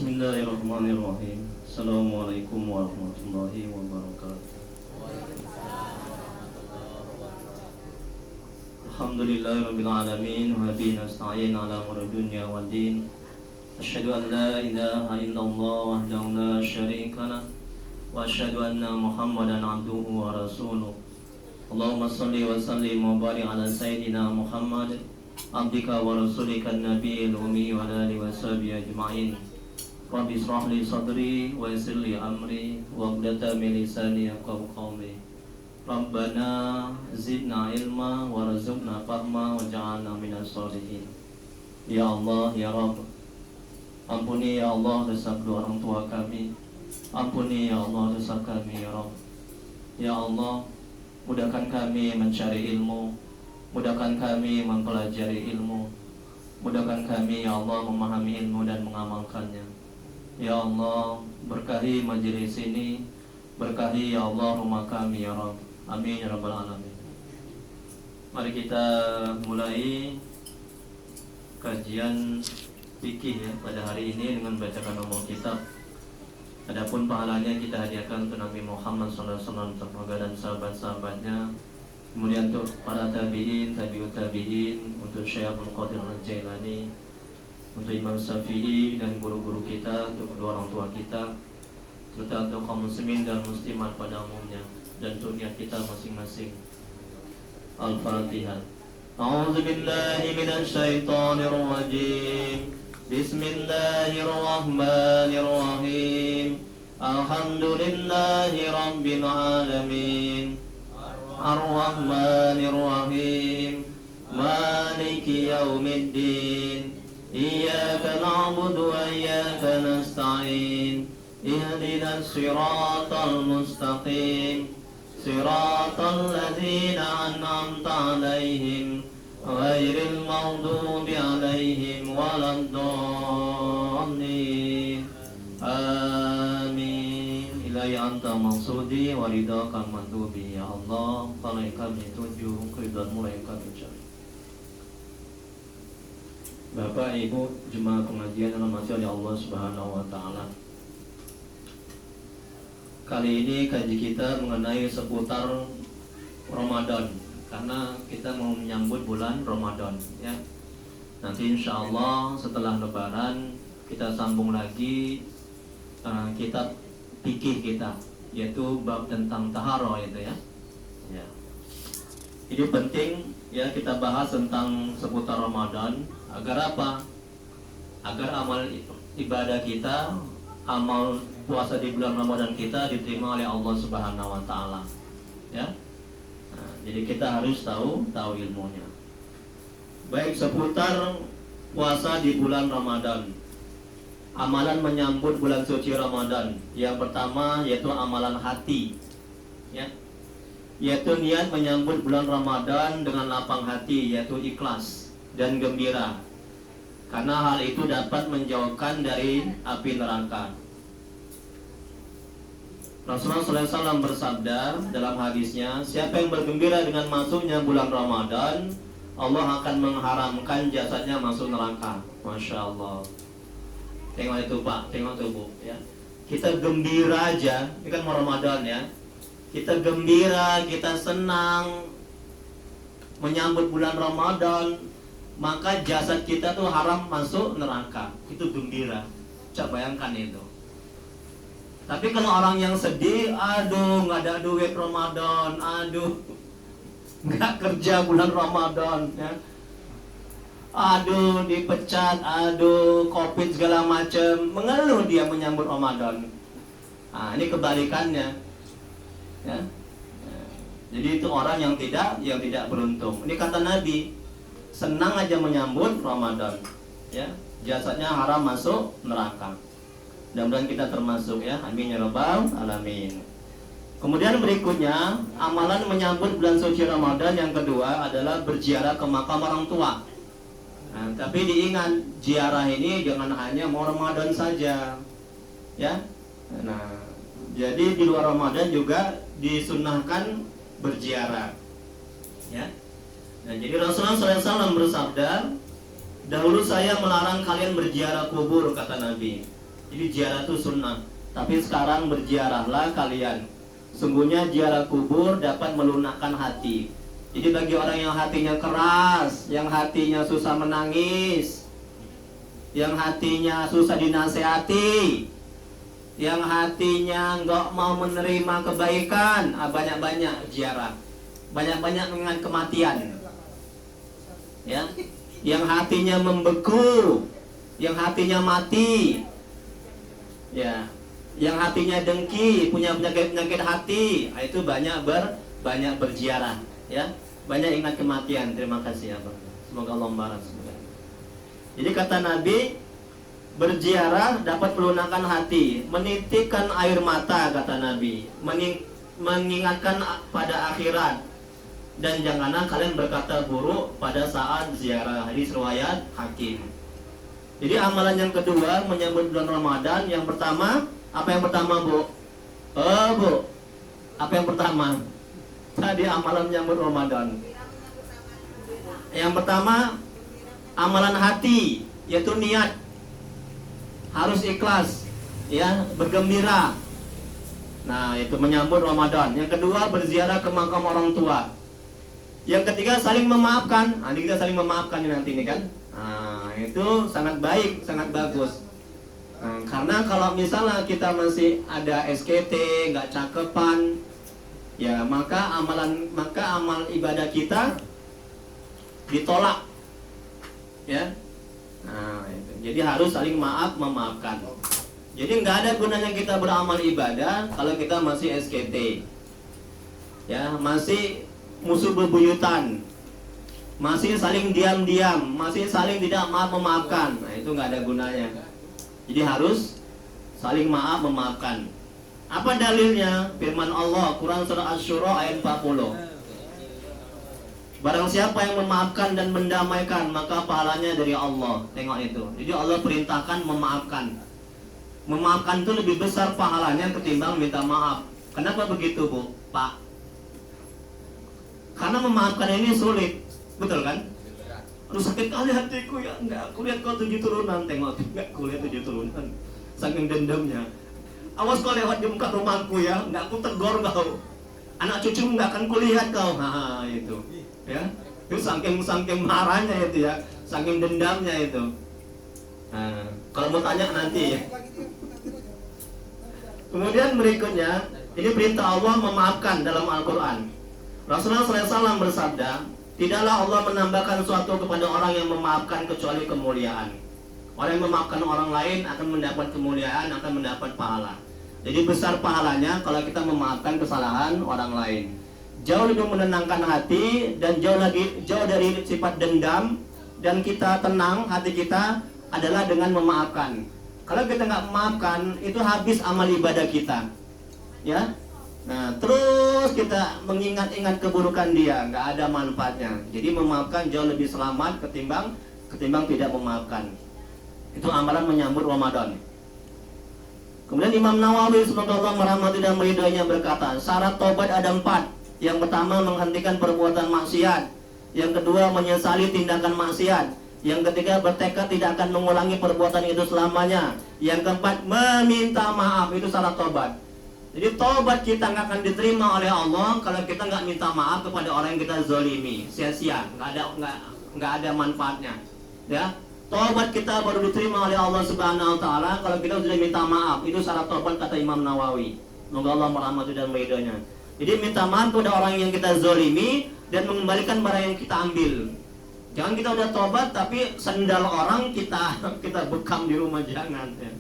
Bismillahirrahmanirrahim. Assalamualaikum warahmatullahi wabarakatuh. Alhamdulillahirabbil alamin wa bihi nasta'in ala umuri dunya waddin. Asyhadu an la ilaha illallah wahdahu la syarika lah wa asyhadu anna Muhammadan abduhu wa rasuluh. Allahumma shalli wa sallim wa barik ala sayyidina Muhammad abdika wa rasulika an-nabiyil ummi wa ala alihi wa sahbihi ajma'in. Rabbi israh li sadri wa yassir li amri waqdata min lisani yafqahu qawli. Rabbana zidna ilma warzuqna fahma waj'alna minas sholihin. Ya Allah, ya Rabb, ampuni ya Allah dosa kedua orang tua kami. Ampuni ya Allah dosa kami ya Rabb. Ya Allah, mudahkan kami mencari ilmu, mudahkan kami mempelajari ilmu, mudahkan kami ya Allah memahami ilmu dan mengamalkannya. Ya Allah, berkahi majelis ini, berkahi ya Allah rumah kami ya Rabb. Amin ya rabbal alamin. Mari kita mulai kajian fikih ya pada hari ini dengan bacakan nomor kitab. Adapun pahalanya kita hadiahkan untuk Nabi Muhammad SAW, keluarga dan sahabat-sahabatnya. Kemudian untuk para tabi'in, tabi'ut tabi'in, untuk Syekh Abdul Qadir Al-Jailani, untuk Imam Syafi'i dan guru-guru kita, untuk kedua orang tua kita, serta untuk kaum muslimin dan muslimat pada umumnya, dan untuk niat kita masing-masing. Al-Fatihah. A'udzu billahi minasy syaithanir rajim. Bismillahirrahmanirrahim. Alhamdulillahi rabbil alamin. Ar-Rahmanir Rahim. Maliki yaumiddin. Iyyaka na'budu wa iyyaka nasta'in. Ihdinas siratal mustaqim. Siratal ladzina an'amta 'alaihim ghairil maghdubi 'alaihim waladdallin. Amin. Ilahi anta maksudi wa ridhaka madhubi. Ya Allah, palai kami tuju, keridhaanmu yang kami cari. Bapak, Ibu, jemaah pengajian yang dirahmati oleh Allah Subhanahu wa taala. Kali ini kaji kita mengenai seputar Ramadan, karena kita mau menyambut bulan Ramadan ya. Nanti insya Allah setelah Lebaran kita sambung lagi kitab fikih kita, yaitu bab tentang taharah itu ya. Ya. Ini penting ya kita bahas tentang seputar Ramadan. Agar apa? Agar amal ibadah kita, amal puasa di bulan Ramadan kita diterima oleh Allah Subhanahu wa taala. Ya. Nah, jadi kita harus tahu ilmunya. Baik, seputar puasa di bulan Ramadan. Amalan menyambut bulan suci Ramadan. Yang pertama yaitu amalan hati. Ya. Yaitu niat menyambut bulan Ramadan dengan lapang hati, yaitu ikhlas dan gembira, karena hal itu dapat menjauhkan dari api neraka. Rasulullah SAW bersabda dalam hadisnya, siapa yang bergembira dengan masuknya bulan Ramadan, Allah akan mengharamkan jasadnya masuk neraka. Masya Allah. Tengok itu Pak, tengok itu Bu ya. Kita gembira aja, ini kan Ramadan ya. Kita gembira, kita senang menyambut bulan Ramadan, maka jasad kita tuh haram masuk neraka. Itu gembira. Coba bayangkan itu. Tapi kalau orang yang sedih, aduh nggak ada duit Ramadan, aduh nggak kerja bulan Ramadan ya. Aduh dipecat, aduh Covid segala macam, mengeluh dia menyambut Ramadan. Nah, ini kebalikannya ya. Jadi itu orang yang tidak beruntung. Ini kata Nabi, senang aja menyambut Ramadan ya, jasadnya haram masuk neraka. Mudah-mudahan kita termasuk ya. Amin ya rabbal alamin. Kemudian berikutnya, amalan menyambut bulan suci Ramadan yang kedua adalah berziarah ke makam orang tua. Nah, tapi diingat, ziarah ini jangan hanya mau Ramadan saja ya. Nah, jadi di luar Ramadan juga disunnahkan berziarah ya. Nah, jadi Rasulullah SAW bersabda, dahulu saya melarang kalian berziarah kubur, kata Nabi. Jadi ziarah itu sunnah. Tapi sekarang berziarahlah kalian. Sungguhnya ziarah kubur dapat melunakkan hati. Jadi bagi orang yang hatinya keras, yang hatinya susah menangis, yang hatinya susah dinasehati, yang hatinya nggak mau menerima kebaikan, banyak-banyak ziarah, banyak-banyak mengingat kematian. Ya, yang hatinya membeku, yang hatinya mati, ya, yang hatinya dengki, punya penyakit hati, itu banyak berziarah, ya, banyak ingat kematian. Terima kasih ya, Pak. Semoga Allah membalas. Jadi kata Nabi, berziarah dapat melunakkan hati, menitikkan air mata, kata Nabi, mengingatkan pada akhirat, dan janganlah kalian berkata buruk pada saat ziarah. Hadis riwayat Hakim. Jadi amalan yang kedua menyambut bulan Ramadan, yang pertama, apa yang pertama, Bu? Bu, apa yang pertama? Tadi amalan menyambut Ramadan. Yang pertama, amalan hati, yaitu niat. Harus ikhlas, ya, bergembira. Nah, itu menyambut Ramadan. Yang kedua, berziarah ke makam orang tua. Yang ketiga, saling memaafkan. Nanti kita saling memaafkan nanti ini kan. Nah, itu sangat baik, sangat bagus. Nah, karena kalau misalnya kita masih ada SKT, nggak cakepan, ya maka amal ibadah kita ditolak, ya. Nah, itu. Jadi harus saling memaafkan. Jadi nggak ada gunanya kita beramal ibadah kalau kita masih SKT, ya, masih musuh bebuyutan, masih saling diam-diam, masih saling tidak memaafkan. Nah, itu nggak ada gunanya. Jadi harus saling memaafkan. Apa dalilnya? Firman Allah, Quran surah Asy-Syura ayat 40. Barang siapa yang memaafkan dan mendamaikan, maka pahalanya dari Allah. Tengok itu. Jadi Allah perintahkan memaafkan. Memaafkan itu lebih besar pahalanya ketimbang minta maaf. Kenapa begitu, Bu? Pak? Karena memaafkan ini sulit. Betul kan? Aduh, sakit kali hatiku ya. Enggak, aku lihat kau 7 turunan. Tengok, enggak, aku lihat 7 turunan. Saking dendamnya. Awas kau lewat di muka rumahku ya. Enggak, aku tegur kau. Anak cucu enggak akan kulihat kau. Nah, itu. Ya. Itu saking marahnya itu ya. Saking dendamnya itu. Nah, kalau mau tanya nanti ya. Kemudian berikutnya, ini perintah Allah memaafkan dalam Al-Quran. Rasulullah SAW bersabda, tidaklah Allah menambahkan sesuatu kepada orang yang memaafkan kecuali kemuliaan. Orang yang memaafkan orang lain akan mendapat kemuliaan, akan mendapat pahala. Jadi besar pahalanya kalau kita memaafkan kesalahan orang lain. Jauh lebih menenangkan hati dan jauh dari sifat dendam, dan kita tenang hati kita adalah dengan memaafkan. Kalau kita nggak memaafkan, itu habis amal ibadah kita, ya. Nah, terus kita mengingat-ingat keburukan dia, nggak ada manfaatnya. Jadi memaafkan jauh lebih selamat ketimbang tidak memaafkan. Itu amalan menyambut Ramadan. Kemudian Imam Nawawi semoga Allah merahmati dan meridhoinya berkata, syarat tobat ada 4. Yang pertama, menghentikan perbuatan maksiat. Yang kedua, menyesali tindakan maksiat. Yang ketiga, bertekad tidak akan mengulangi perbuatan itu selamanya. Yang keempat, meminta maaf. Itu syarat tobat. Jadi tobat kita nggak akan diterima oleh Allah kalau kita nggak minta maaf kepada orang yang kita zolimi, sia-sia, nggak ada manfaatnya. Ya, tobat kita baru diterima oleh Allah Subhanahu Wa Taala kalau kita sudah minta maaf. Itu syarat tobat kata Imam Nawawi. Semoga Allah merahmati dan meridhoinya. Jadi minta maaf kepada orang yang kita zolimi dan mengembalikan barang yang kita ambil. Jangan kita udah tobat tapi sendal orang kita bekam di rumah, jangan. Ya.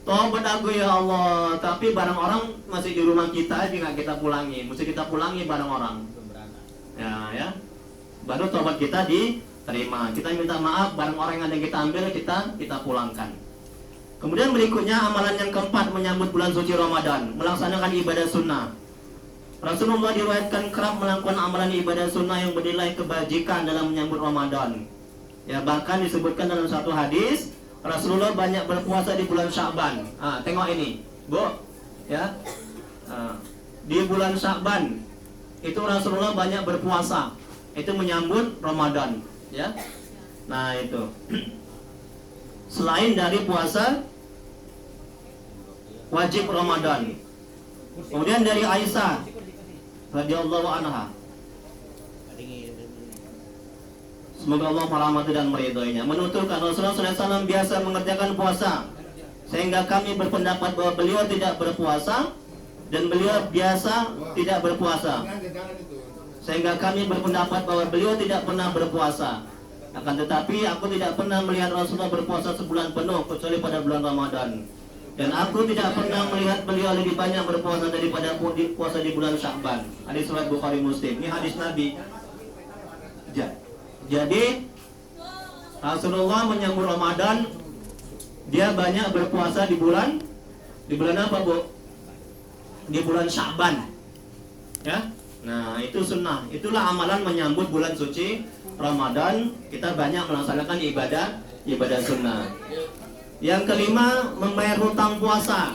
Tobat aku ya Allah, tapi barang orang masih di rumah kita, juga kita pulangi. Mesti kita pulangi barang orang. Ya. Baru tobat kita diterima. Kita minta maaf, barang orang yang ada yang kita ambil, kita pulangkan. Kemudian berikutnya amalan yang keempat menyambut bulan suci Ramadan, melaksanakan ibadah sunnah. Rasulullah diriwayatkan kerap melakukan amalan ibadah sunnah yang bernilai kebajikan dalam menyambut Ramadan. Ya, bahkan disebutkan dalam satu hadis, Rasulullah banyak berpuasa di bulan Sya'ban. Tengok ini, Bu, ya. Di bulan Sya'ban itu Rasulullah banyak berpuasa. Itu menyambut Ramadan, ya. Nah, itu. Selain dari puasa wajib Ramadan. Kemudian dari Aisyah radhiyallahu anha, semoga Allah merahmati dan meridhoinya, menuturkan Rasulullah SAW biasa mengerjakan puasa, sehingga kami berpendapat bahwa beliau tidak berpuasa dan beliau biasa tidak berpuasa. Sehingga kami berpendapat bahwa beliau tidak pernah berpuasa. Akan tetapi aku tidak pernah melihat Rasulullah berpuasa sebulan penuh kecuali pada bulan Ramadan. Dan aku tidak pernah melihat beliau lebih banyak berpuasa daripada puasa di bulan Sya'ban. Hadis riwayat Bukhari Muslim. Ini hadis Nabi. Jadi Rasulullah menyambut Ramadan, dia banyak berpuasa di bulan apa, Bu? Di bulan Sya'ban. Ya. Nah, itu sunnah. Itulah amalan menyambut bulan suci Ramadan. Kita banyak melaksanakan ibadah sunnah. Yang kelima, membayar hutang puasa.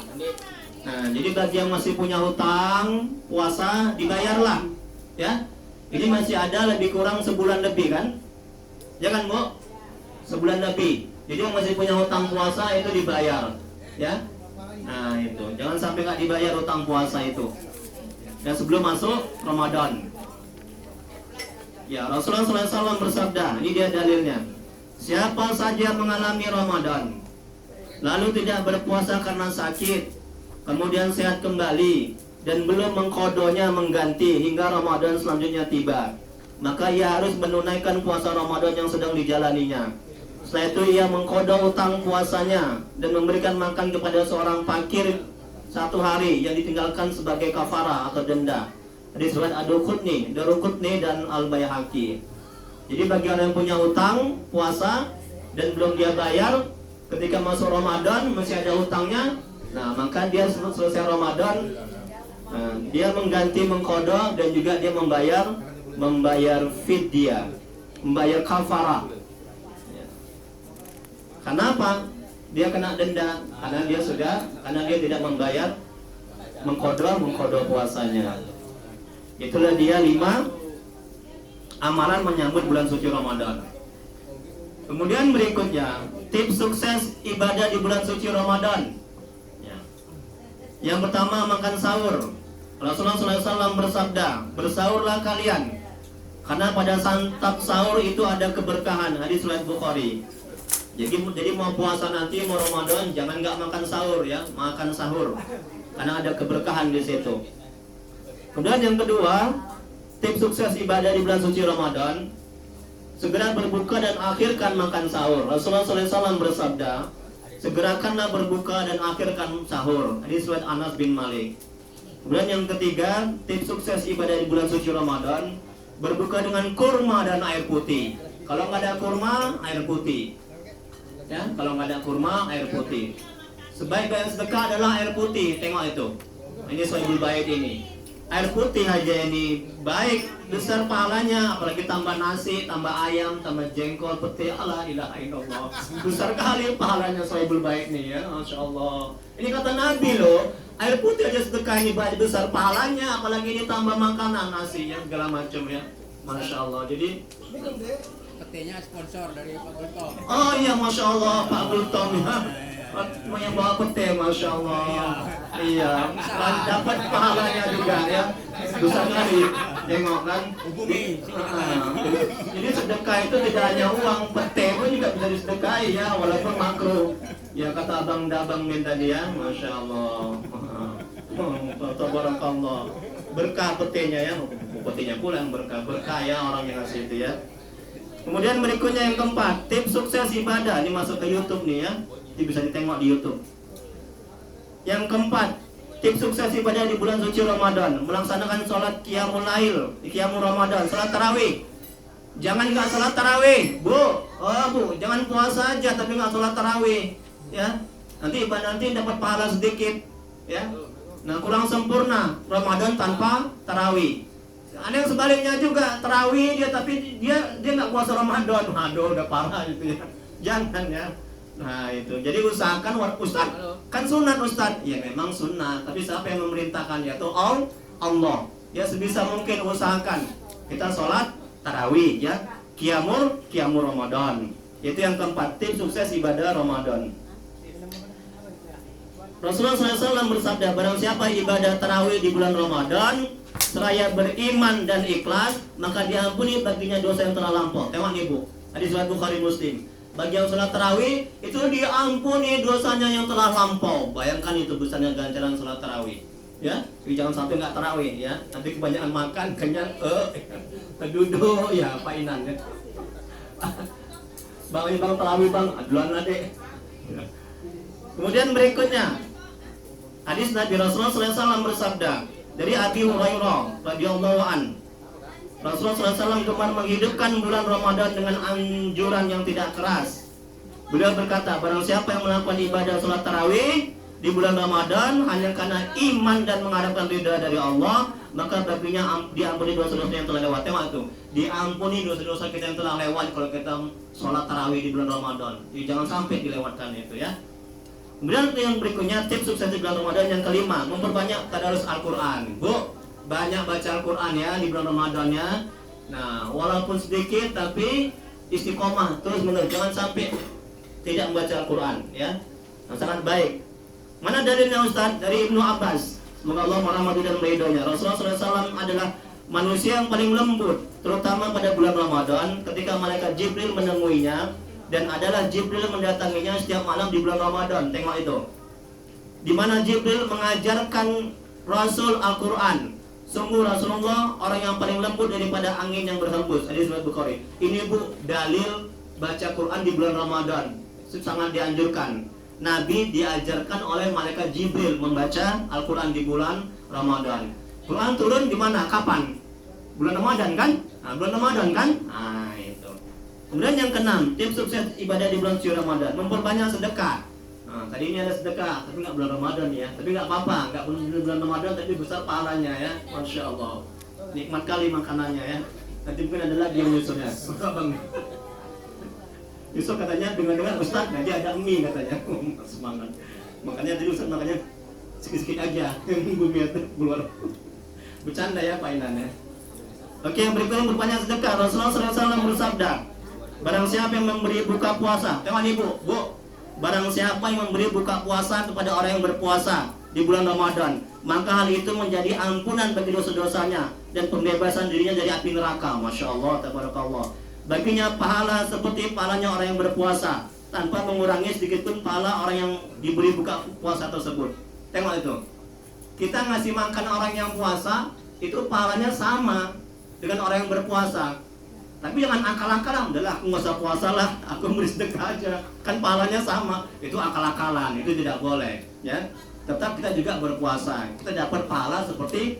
Nah, jadi bagi yang masih punya hutang puasa, dibayarlah. Ya. Ini masih ada lebih kurang sebulan lebih kan? Ya kan, Bu? Sebulan lebih. Jadi yang masih punya hutang puasa itu dibayar. Ya. Nah, itu. Jangan sampai nggak dibayar hutang puasa itu. Dan sebelum masuk Ramadan. Ya, Rasulullah SAW bersabda, ini dia dalilnya. Siapa saja mengalami Ramadan, lalu tidak berpuasa karena sakit, kemudian sehat kembali, dan belum mengkodonya mengganti hingga Ramadan selanjutnya tiba, maka ia harus menunaikan puasa Ramadan yang sedang dijalaninya. Setelah itu ia mengkodo utang puasanya dan memberikan makan kepada seorang fakir 1 hari yang ditinggalkan sebagai kafarah atau denda. Hadis riwayat Daruqutni dan Al-Baihaqi. Jadi bagi orang yang punya hutang puasa dan belum dia bayar ketika masuk Ramadan masih ada hutangnya, nah maka dia selesai Ramadan, dia mengganti mengqadha dan juga dia membayar fidyah, membayar kafarah. Kenapa? Dia kena denda karena dia tidak membayar mengqadha puasanya. Itulah dia 5 amalan menyambut bulan suci Ramadan. Kemudian berikutnya, tips sukses ibadah di bulan suci Ramadan. Yang pertama, makan sahur. Rasulullah SAW bersabda, bersahurlah kalian, karena pada santap sahur itu ada keberkahan. Hadis riwayat Bukhari. Jadi mau puasa nanti, mau Ramadan, jangan nggak makan sahur ya, makan sahur, karena ada keberkahan di situ. Kemudian yang kedua, tips sukses ibadah di bulan suci Ramadan, segera berbuka dan akhirkan makan sahur. Rasulullah SAW bersabda, segerakanlah berbuka dan akhirkan sahur. Hadis riwayat Anas bin Malik. Kemudian yang ketiga, tips sukses ibadah di bulan suci Ramadan, berbuka dengan kurma dan air putih. Kalau nggak ada kurma, air putih. Ya, kalau nggak ada kurma, air putih. Sebaik-baik sedekah adalah air putih. Tengok itu. Ini Shahihul Bait ini. Air putih aja ini baik, besar pahalanya. Apalagi tambah nasi, tambah ayam, tambah jengkol, pete. Allah ilaha illallah. Besar kali pahalanya Shahihul Bait nih ya. Masya Allah. Ini kata Nabi loh. Air putih aja sedekah ini baik, besar pahalanya. Apalagi ini tambah makanan, nasi ya, segala macam ya. Masya Allah. Jadi petinya sponsor dari Pak Bultom. Oh iya, Masya Allah, Pak Bultom ya. Yang bawa pete, Masya Allah. Iya, dapat pahalanya juga ya. Besar kali, tengok kan. Jadi sedekah itu tidak hanya uang, pete pun juga bisa disedekahi ya, walaupun makruh. Ya kata abang dabang tadi ya, Masya Allah. Tabarakallah. Berkah petenya ya, petenya pula yang berkah ya orang yang ngasih itu ya. Kemudian berikutnya yang keempat, tips sukses ibadah. Ini masuk ke YouTube nih ya. Ini bisa ditengok di YouTube. Yang keempat, tips sukses ibadah di bulan suci Ramadan, melaksanakan sholat qiyamul lail, qiyamul Ramadan, sholat tarawih. Jangan nggak sholat tarawih, Bu. Jangan puasa aja tapi nggak sholat tarawih, ya. Nanti dapat pahala sedikit, ya. Nah, kurang sempurna Ramadan tanpa tarawih. Ada yang sebaliknya juga, tarawih dia tapi dia nggak puasa Ramadan. Aduh, udah parah gitu ya. Jangan ya. Nah itu, jadi usahakan Ustaz, kan sunat Ustaz. Ya memang sunat, tapi siapa yang memerintahkan? Yaitu Allah. Ya sebisa mungkin usahakan kita sholat tarawih ya, qiyamul Ramadan. Itu yang keempat, tips sukses ibadah Ramadan. Rasulullah SAW bersabda, barang siapa ibadah tarawih di bulan Ramadan seraya beriman dan ikhlas, maka diampuni baginya dosa yang telah lampau. Tengok nih Bu, hadis riwayat Bukhari Muslim. Bagi yang sholat tarawih itu diampuni dosanya yang telah lampau. Bayangkan itu besarnya ganjaran sholat tarawih. Ya, jadi jangan sampai nggak tarawih ya. Nanti kebanyakan makan, kenyang, duduk, ya painan ya. Bang ini bang tarawih bang, aduan adek. Kemudian berikutnya, hadis Nabi Rasulullah SAW bersabda dari Abi Hurairah radhiyallahu an. Rasulullah SAW gemar menghidupkan bulan Ramadan dengan anjuran yang tidak keras. Beliau berkata, barang siapa yang melakukan ibadah sholat tarawih di bulan Ramadan hanya karena iman dan mengharapkan ridha dari Allah, maka baginya diampuni dosa-dosa yang telah lewat. Tengok itu, diampuni dosa-dosa kita yang telah lewat kalau kita sholat tarawih di bulan Ramadan. Jadi jangan sampai dilewatkan itu ya. Kemudian yang berikutnya, tips sukses di bulan Ramadan yang kelima, memperbanyak tadarus Al-Quran. Bu, banyak baca Al-Quran ya di bulan Ramadan ya. Nah, walaupun sedikit tapi istiqomah terus menerus, jangan sampai tidak membaca Al-Quran ya. Nah, sangat baik. Mana dalilnya Ustaz? Dari Ibnu Abbas, semoga Allah merahmati dan meridhoinya. Rasulullah SAW adalah manusia yang paling lembut, terutama pada bulan Ramadan ketika malaikat Jibril menemuinya. Dan adalah Jibril mendatanginya setiap malam di bulan Ramadan. Tengok itu, di mana Jibril mengajarkan Rasul Al-Quran. Sungguh Rasulullah orang yang paling lembut daripada angin yang berhembus. Hadis riwayat Bukhari. Ini Bu, dalil baca Quran di bulan Ramadan sangat dianjurkan. Nabi diajarkan oleh malaikat Jibril membaca Al-Quran di bulan Ramadan. Quran turun di mana? Kapan? Bulan Ramadan kan? Nah, bulan Ramadan kan? Nah, itu. Kemudian yang keenam, tips sukses ibadah di bulan suci Ramadan, memperbanyak sedekah. Nah, tadi ini ada sedekah, tapi nggak bulan Ramadan ya. Tapi nggak apa-apa, nggak bulan Ramadan, tapi besar pahalanya ya, masya Allah. Nikmat kali makanannya ya. Nanti mungkin ada lagi yang nyusulnya. Bang. Yusuf katanya dengar-dengar Ustaz, nanti ada mie katanya. Semangat. Makanya tadi Ustaz makanya sikit-sikit aja yang bumi keluar. Bercanda ya painannya. Oke, yang berikutnya berbanyak sedekah. Rasulullah SAW bersabda, barang siapa yang memberi buka puasa, tengok nih Bu, barang siapa yang memberi buka puasa kepada orang yang berpuasa di bulan Ramadan, maka hal itu menjadi ampunan bagi dosa-dosanya dan pembebasan dirinya dari api neraka. Masya Allah, tabarakallah. Baginya pahala seperti pahalanya orang yang berpuasa, tanpa mengurangi sedikit pun pahala orang yang diberi buka puasa tersebut. Tengok itu, kita ngasih makan orang yang puasa, itu pahalanya sama dengan orang yang berpuasa. Tapi jangan akal-akalan, udahlah aku nggak usah puasa lah, aku beri sedekah aja, kan pahalanya sama. Itu akal-akalan, itu tidak boleh ya. Tetap kita juga berpuasa, kita dapat pahala seperti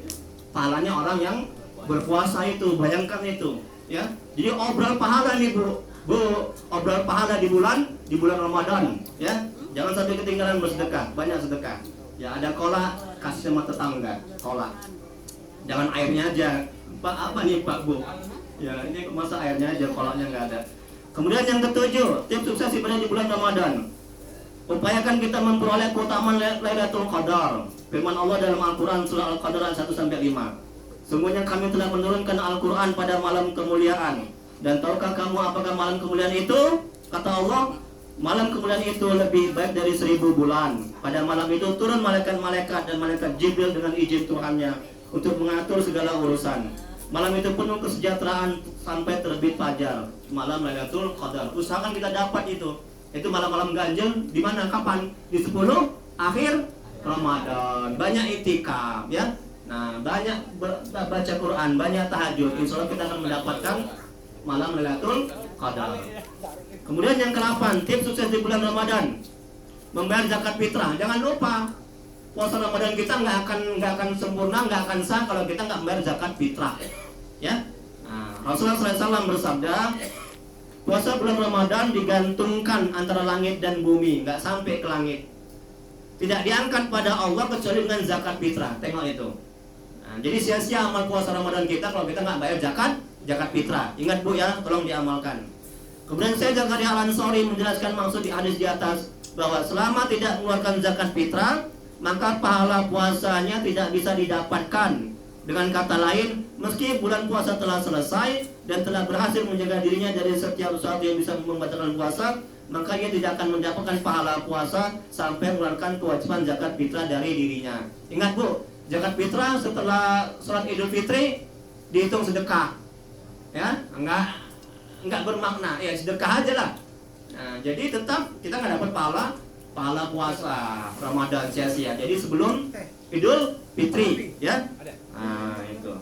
pahalanya orang yang berpuasa itu. Bayangkan itu ya. Jadi obral pahala nih Bu, obral pahala di bulan Ramadan ya. Jangan sampai ketinggalan bersedekah, banyak sedekah ya. Ada kolak, kasih sama tetangga kolak, jangan airnya aja. Pak, apa nih Pak Bu? Ya, ini masa airnya aja, kolaknya nggak ada. Kemudian yang ketujuh, tips sukses ibadah di bulan Ramadan, upayakan kita memperoleh keutamaan Lailatul Qadar. Firman Allah dalam Al-Quran surah Al-Qadar 1-5. Sungguhnya kami telah menurunkan Al-Quran pada malam kemuliaan. Dan tahukah kamu apakah malam kemuliaan itu? Kata Allah, malam kemuliaan itu lebih baik dari 1000 bulan. Pada malam itu turun malaikat-malaikat dan malaikat Jibril dengan izin Tuhannya untuk mengatur segala urusan. Malam itu penuh kesejahteraan sampai terbit fajar. Malam Lailatul Qadar. Usahakan kita dapat itu. Itu malam-malam ganjil di mana? Kapan? Di 10 akhir Ramadan. Banyak itikaf ya. Nah, banyak baca Quran, banyak tahajud. Insya Allah kita akan mendapatkan malam Lailatul Qadar. Kemudian yang ke-8, tips sukses di bulan Ramadan, membayar zakat fitrah. Jangan lupa, puasa Ramadan kita nggak akan sempurna, nggak akan sah kalau kita nggak membayar zakat fitrah. Ya, nah, Rasulullah SAW bersabda, puasa bulan Ramadan digantungkan antara langit dan bumi, nggak sampai ke langit. Tidak diangkat pada Allah kecuali dengan zakat fitrah. Tengok itu. Nah, jadi sia-sia amal puasa Ramadan kita kalau kita nggak bayar zakat fitrah. Ingat Bu ya, tolong diamalkan. Kemudian saya Zakaria Al-Ansori menjelaskan maksud di hadis di atas bahwa selama tidak mengeluarkan zakat fitrah, maka pahala puasanya tidak bisa didapatkan. Dengan kata lain, meski bulan puasa telah selesai dan telah berhasil menjaga dirinya dari setiap sesuatu yang bisa membatalkan puasa, maka ia tidak akan mendapatkan pahala puasa sampai mengeluarkan kewajiban zakat fitrah dari dirinya. Ingat Bu, zakat fitrah setelah sholat Idul Fitri dihitung sedekah, ya, enggak bermakna, ya sedekah aja lah. Nah, jadi tetap kita nggak dapat pahala puasa Ramadan sia-sia. Jadi sebelum Idul Fitri, ya. Nah, itu.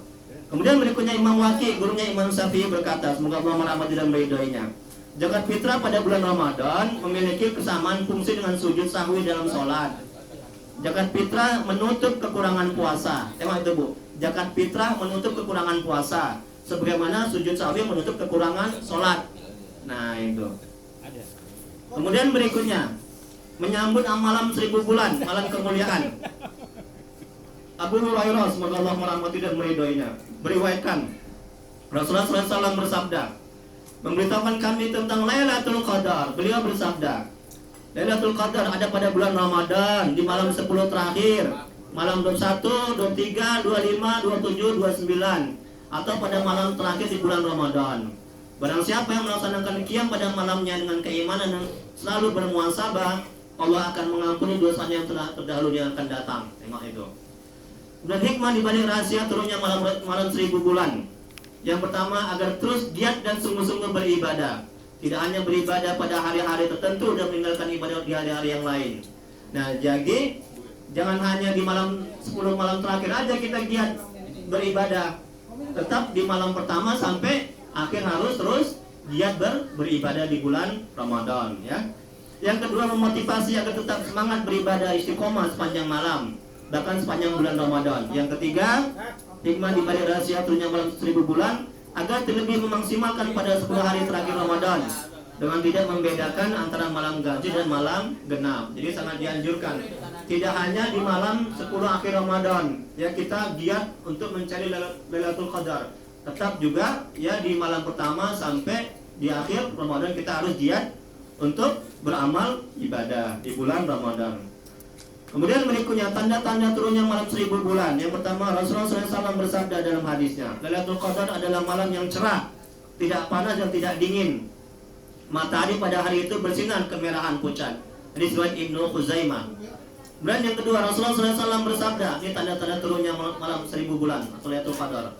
Kemudian berikutnya Imam Waqi, gurunya Imam Syafi'i berkata, semoga Allah merahmati dan meridhoinya. Zakat fitrah pada bulan Ramadan memiliki kesamaan fungsi dengan sujud sahwi dalam sholat. Zakat fitrah menutup kekurangan puasa. Tengok itu Bu. Zakat fitrah menutup kekurangan puasa, sebagaimana sujud sahwi menutup kekurangan sholat. Nah itu. Kemudian berikutnya, menyambut malam 1000 bulan, malam kemuliaan. Abu Hurairah, semoga Allah merahmati dan meridhoinya, beriwayatkan Rasulullah SAW bersabda, memberitahukan kami tentang Lailatul Qadar. Beliau bersabda, Lailatul Qadar ada pada bulan Ramadan di malam 10 terakhir, malam 21, 23, 25, 27, 29, atau pada malam terakhir di bulan Ramadan. Barang siapa yang melaksanakan qiyam pada malamnya dengan keimanan dan selalu bermuhasabah, Allah akan mengampuni dosanya yang telah terdahulu yang akan datang. Tengok itu. Dan hikmah dibalik rahasia turunnya malam 1000 bulan. Yang pertama, agar terus giat dan sungguh-sungguh beribadah. Tidak hanya beribadah pada hari-hari tertentu dan meninggalkan ibadah di hari-hari yang lain. Nah, jadi jangan hanya di malam 10 malam terakhir aja kita giat beribadah. Tetap di malam pertama sampai akhir harus terus giat beribadah di bulan Ramadan, ya. Yang kedua, memotivasi agar tetap semangat beribadah istiqomah sepanjang malam, bahkan sepanjang bulan Ramadan. Yang ketiga, hikmah di balik rahasia turunnya malam 1000 bulan agar terlebih memaksimalkan pada 10 hari terakhir Ramadan dengan tidak membedakan antara malam ganjil dan malam genap. Jadi sangat dianjurkan tidak hanya di malam 10 akhir Ramadan, ya, kita giat untuk mencari Lailatul Qadar. Tetap juga ya di malam pertama sampai di akhir Ramadan kita harus giat untuk beramal ibadah di bulan Ramadan. Kemudian berikutnya tanda-tanda turunnya malam 1000 bulan. Yang pertama, Rasulullah SAW bersabda dalam hadisnya, Lailatul Qadar adalah malam yang cerah, tidak panas dan tidak dingin. Matahari pada hari itu bersinar kemerahan pucat. Hadis riwayat Ibnu Khuzaimah. Dan yang kedua, Rasulullah SAW bersabda, ini tanda-tanda turunnya malam 1000 bulan atau Lailatul Qadar.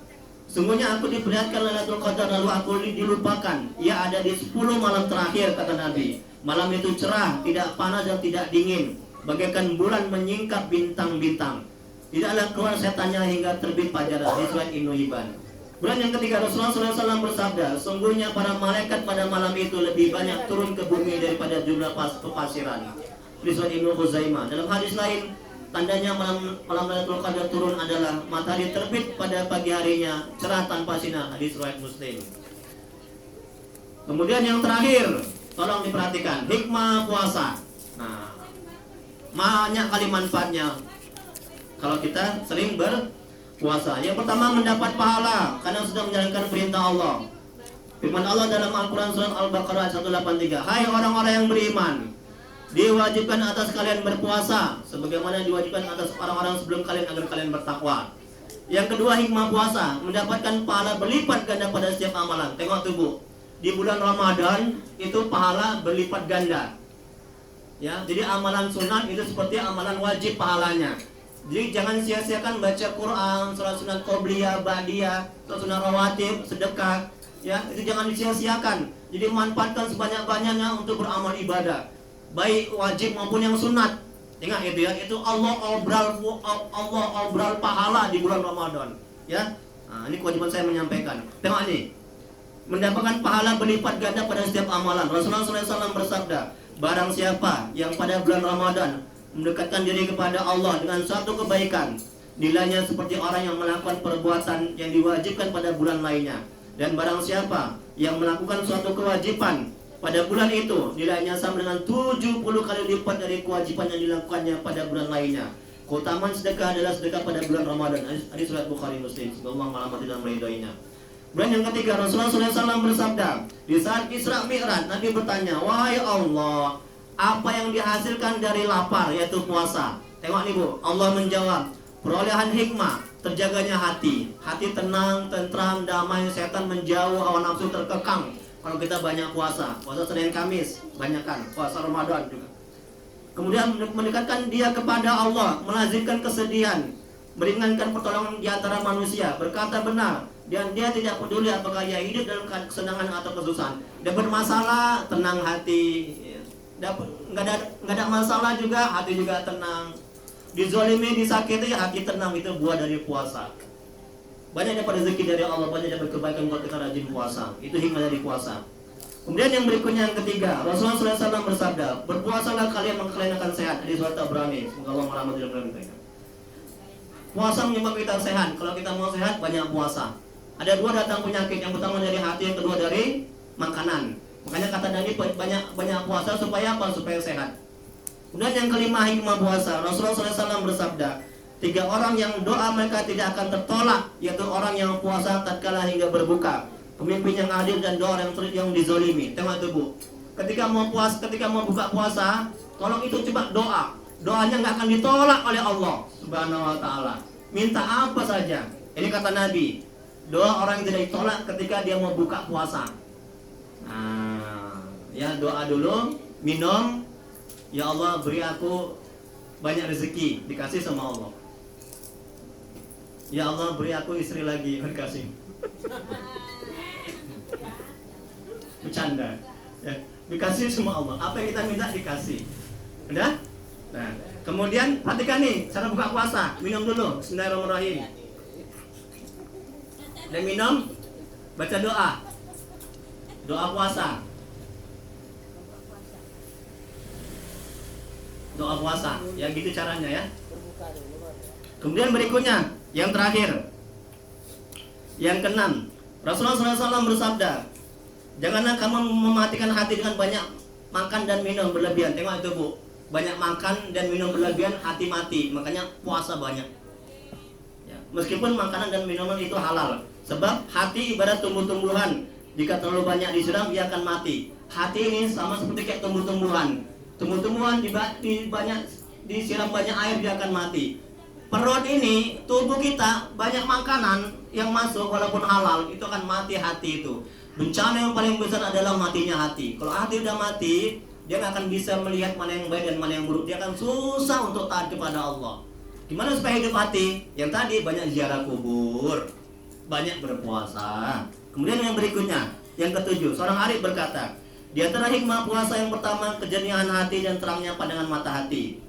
Sungguhnya aku diperlihatkan Lailatul Qadar lalu aku dilupakan. Ia ada di 10 malam terakhir, kata Nabi. Malam itu cerah, tidak panas dan tidak dingin, bagaikan bulan menyingkap bintang-bintang. Tidaklah keluar setannya hingga terbit fajar. Hadis riwayat Ibnu Hibban. Bulan yang ketiga, Rasulullah SAW bersabda, sungguhnya para malaikat pada malam itu lebih banyak turun ke bumi daripada jumlah pepasiran. Hadis riwayat Ibnu Khuzaimah. Dalam hadis lain, tandanya malam Lailatul Qadar turun adalah matahari terbit pada pagi harinya, cerah tanpa sinar. Hadis riwayat Muslim. Kemudian yang terakhir, tolong diperhatikan, hikmah puasa. Nah, banyak kali manfaatnya kalau kita sering berpuasa. Yang pertama, mendapat pahala karena sudah menjalankan perintah Allah. Firman Allah dalam Al-Quran surat Al-Baqarah 183, hai orang-orang yang beriman, diwajibkan atas kalian berpuasa sebagaimana diwajibkan atas orang-orang sebelum kalian agar kalian bertakwa. Yang kedua, hikmah puasa, mendapatkan pahala berlipat ganda pada setiap amalan. Tengok tuh Bu, di bulan Ramadan itu pahala berlipat ganda. Ya, jadi amalan sunat itu seperti amalan wajib pahalanya. Jadi jangan sia-siakan baca Quran, salat sunat qobliyah, ba'diyah, salat sunat rawatib, sedekah. Ya, itu jangan disia-siakan. Jadi manfaatkan sebanyak-banyaknya untuk beramal ibadah, baik wajib maupun yang sunat. Ingat itu ya, itu Allah obral pahala di bulan Ramadan. Ya, nah, ini kewajiban saya menyampaikan. Tengok ini, mendapatkan pahala berlipat ganda pada setiap amalan. Rasulullah SAW bersabda, barang siapa yang pada bulan Ramadan mendekatkan diri kepada Allah dengan suatu kebaikan, nilainya seperti orang yang melakukan perbuatan yang diwajibkan pada bulan lainnya. Dan barang siapa yang melakukan suatu kewajiban pada bulan itu, nilainya sama dengan 70 kali lipat dari kewajiban yang dilakukannya pada bulan lainnya. Keutamaan sedekah adalah sedekah pada bulan Ramadan. Hadis riwayat Bukhari Muslim. Semoga Allah merahmati dan meridhoinya. Dan yang ketiga, Rasulullah SAW bersabda, di saat Isra Mi'raj, Nabi bertanya, wahai Allah, apa yang dihasilkan dari lapar, yaitu puasa? Tengok nih Bu, Allah menjawab, perolehan hikmah, terjaganya hati tenang, tentram, damai, setan menjauh, hawa nafsu terkekang, kalau kita banyak puasa Senin Kamis, banyakkan puasa Ramadan juga. Kemudian mendekatkan dia kepada Allah, melazimkan kesedihan, meringankan pertolongan di antara manusia, berkata benar, dan dia tidak peduli apakah ia hidup dalam kesenangan atau kesusahan. Dia bermasalah, tenang hati. Nggak ada masalah juga, hati juga tenang. Dizolimi, disakiti, hati tenang. Itu buah dari puasa. Banyak dapat rezeki dari Allah, banyak dapat kebaikan kalau kita rajin puasa. Itu hikmah dari puasa. Kemudian yang berikutnya, yang ketiga, Rasulullah SAW bersabda, berpuasalah kalian maka kalian akan sehat. Di surat Tabrani. Semoga Allah merahmati dan mereka. Puasa menyebabkan kita sehat. Kalau kita mau sehat, banyak puasa. Ada dua datang penyakit. Yang pertama dari hati, yang kedua dari makanan. Makanya kata Nabi banyak puasa supaya apa? Supaya sehat. Kemudian yang kelima, hikmah puasa. Rasulullah SAW bersabda, 3 orang yang doa mereka tidak akan tertolak, yaitu orang yang puasa tatkala hingga berbuka, pemimpin yang adil, dan doa yang dizolimi. Tengok itu Bu. Ketika mau buka puasa, tolong itu coba doa. Doanya nggak akan ditolak oleh Allah Subhanahu Wa Taala. Minta apa saja. Ini kata Nabi. Doa orang yang tidak ditolak ketika dia mau buka puasa. Nah, ya doa dulu, minum. Ya Allah beri aku banyak rezeki, dikasih sama Allah. Ya Allah beri aku istri lagi, dikasih. Bercanda. Ya, dikasih sama Allah. Apa yang kita minta dikasih. Udah? Nah, kemudian perhatikan nih cara buka puasa. Minum dulu, Bismillahirrahmanirrahim. Dan minum, baca doa. Doa puasa. Doa puasa. Ya gitu caranya ya. Kemudian berikutnya, yang terakhir, yang keenam, Rasulullah SAW bersabda, janganlah kamu mematikan hati dengan banyak makan dan minum berlebihan. Tengok itu Bu, banyak makan dan minum berlebihan, hati mati. Makanya puasa banyak ya. Meskipun makanan dan minuman itu halal, sebab hati ibarat tumbuh-tumbuhan. Jika terlalu banyak disiram, dia akan mati. Hati ini sama seperti kayak tumbuh-tumbuhan. Tumbuh-tumbuhan disiram banyak air, dia akan mati. Perut ini, tubuh kita, banyak makanan yang masuk walaupun halal, itu akan mati hati itu. Bencana yang paling besar adalah matinya hati. Kalau hati udah mati, dia nggak akan bisa melihat mana yang baik dan mana yang buruk. Dia akan susah untuk taat kepada Allah. Gimana supaya hidup hati? Yang tadi banyak ziarah kubur, banyak berpuasa. Kemudian yang berikutnya, yang ketujuh, seorang arif berkata, di antara hikmah puasa yang pertama, kejernihan hati dan terangnya pandangan mata hati.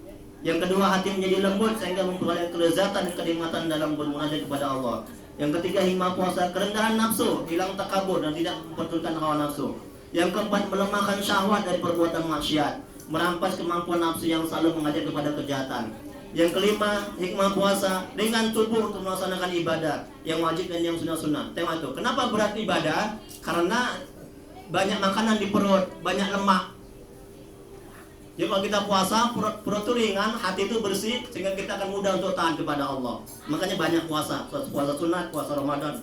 Yang kedua, hati menjadi lembut sehingga memperoleh kelezatan dan kenikmatan dalam bermunajat kepada Allah. Yang ketiga, hikmah puasa, kerendahan nafsu, hilang takabur dan tidak memperturutkan hawa nafsu. Yang keempat, melemahkan syahwat dari perbuatan maksiat, merampas kemampuan nafsu yang selalu mengajak kepada kejahatan. Yang kelima, hikmah puasa, ringan tubuh untuk melaksanakan ibadah yang wajib dan yang sunnah-sunnah. Tengok itu. Kenapa berat ibadah? Karena banyak makanan di perut, banyak lemak. Jadi kalau kita puasa, perut itu ringan, hati itu bersih, sehingga kita akan mudah untuk taat kepada Allah. Makanya banyak puasa sunat, puasa Ramadan.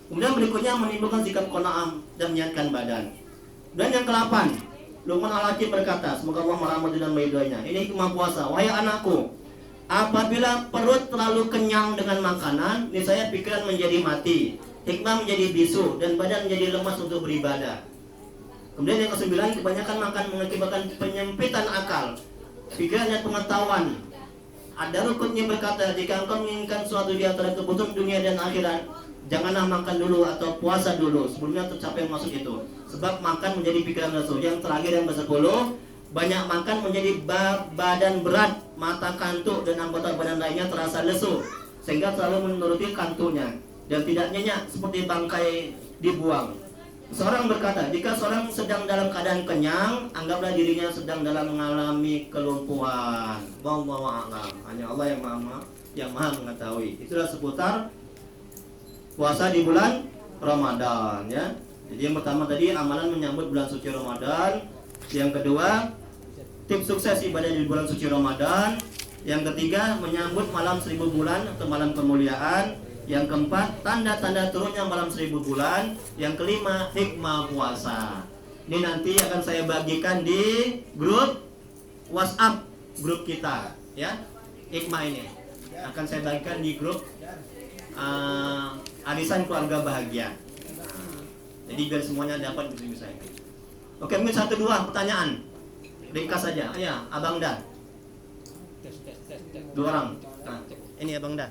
Kemudian berikutnya menimbulkan sikap qanaah dan menyehatkan badan. Dan yang ke-8, Luqman Al-Hakim berkata, semoga Allah merahmati dan meridhoinya. Ini hikmah puasa. Wahai anakku, apabila perut terlalu kenyang dengan makanan, niscaya pikiran menjadi mati, hikmah menjadi bisu, dan badan menjadi lemas untuk beribadah. Kemudian yang ke-9, kebanyakan makan mengakibatkan penyempitan akal, pikiran dan pengetahuan. Ada rukunnya berkata, jika engkau menginginkan suatu di antara kebutuhan dunia dan akhirat, janganlah makan dulu atau puasa dulu sebelumnya tercapai maksud itu. Sebab makan menjadi pikiran lesu. Yang terakhir yang ke-10, banyak makan menjadi badan berat, mata kantuk, dan anggota badan lainnya terasa lesu, sehingga selalu menuruti kantuknya dan tidak nyenyak seperti bangkai dibuang. Seorang berkata, jika seorang sedang dalam keadaan kenyang, anggaplah dirinya sedang dalam mengalami kelumpuhan. Wallahu a'lam. Hanya Allah yang maha mengetahui. Itulah seputar puasa di bulan Ramadan ya. Jadi yang pertama tadi amalan menyambut bulan suci Ramadan. Yang kedua, tips sukses ibadah di bulan suci Ramadan. Yang ketiga, menyambut malam 1000 bulan atau malam kemuliaan. Yang keempat, tanda-tanda turunnya malam 1000 bulan. Yang kelima, hikmah puasa. Ini nanti akan saya bagikan di grup WhatsApp grup kita ya. Hikmah ini akan saya bagikan di grup arisan keluarga bahagia. Jadi biar semuanya dapat bisa. Oke, mungkin 1 2 pertanyaan. Ringkas saja. Ya, Abang Da. Tes. 2 orang. Nah, ini Abang Da.